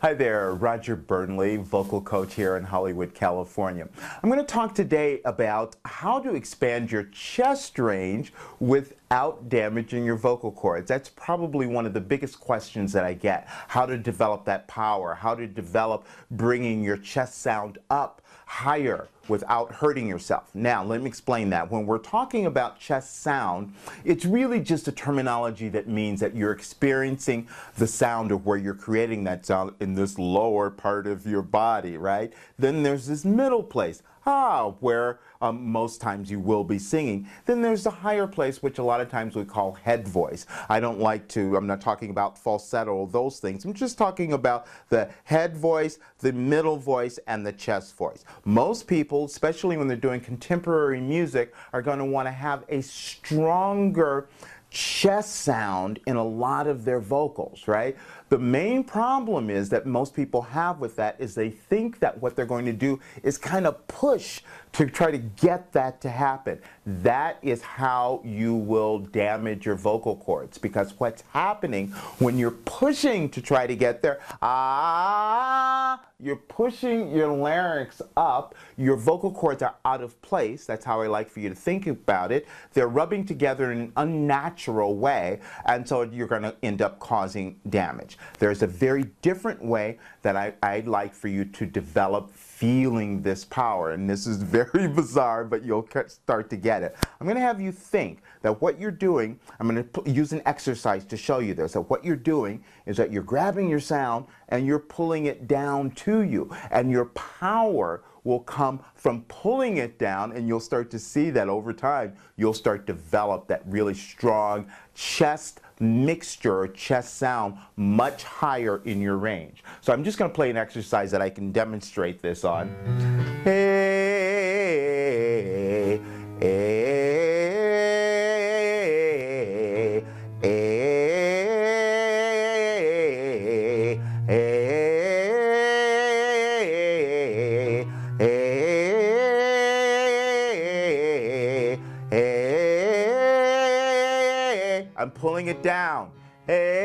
Hi there, Roger Burnley, vocal coach here in Hollywood, California. I'm going to talk today about how to expand your chest range without damaging your vocal cords. That's probably one of the biggest questions that I get. How to develop that power, how to develop bringing your chest sound up higher without hurting yourself. Now, let me explain that. When we're talking about chest sound, it's really just a terminology that means that you're experiencing the sound of where you're creating that sound in this lower part of your body, right? Then there's this middle place, where most times you will be singing. Then there's the higher place, which a lot of times we call head voice. I'm not talking about falsetto or those things. I'm just talking about the head voice, the middle voice, and the chest voice. Most people, especially when they're doing contemporary music, are going to want to have a stronger chest sound in a lot of their vocals, right? The main problem is that most people have with that is they think that what they're going to do is kind of push to try to get that to happen. That is how you will damage your vocal cords, because what's happening when you're pushing to try to get there, you're pushing your larynx up, your vocal cords are out of place. That's how I like for you to think about it. They're rubbing together in an unnatural way, and so you're going to end up causing damage. There's a very different way that I'd like for you to develop feeling this power, and this is very bizarre, but you'll start to get it. I'm going to have you think that what you're doing, I'm going to use an exercise to show you this, that what you're doing is that you're grabbing your sound and you're pulling it down to you, and your power will come from pulling it down, and you'll start to see that over time you'll start to develop that really strong chest mixture or chest sound much higher in your range. So I'm just going to play an exercise that I can demonstrate this on. Hey, hey, hey, hey, hey. I'm pulling it down. Hey,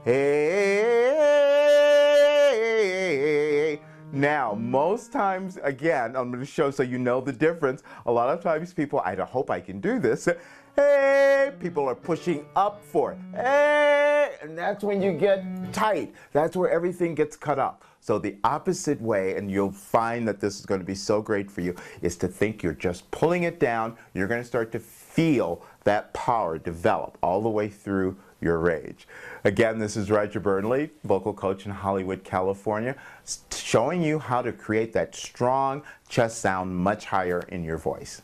hey. Now, most times, again, I'm going to show so you know the difference. A lot of times people, I hope I can do this, hey, people are pushing up for it. Hey, and that's when you get tight. That's where everything gets cut up. So the opposite way, and you'll find that this is going to be so great for you, is to think you're just pulling it down. You're going to start to feel that power develop all the way through your range. Again, this is Roger Burnley, vocal coach in Hollywood, California, showing you how to create that strong chest sound much higher in your voice.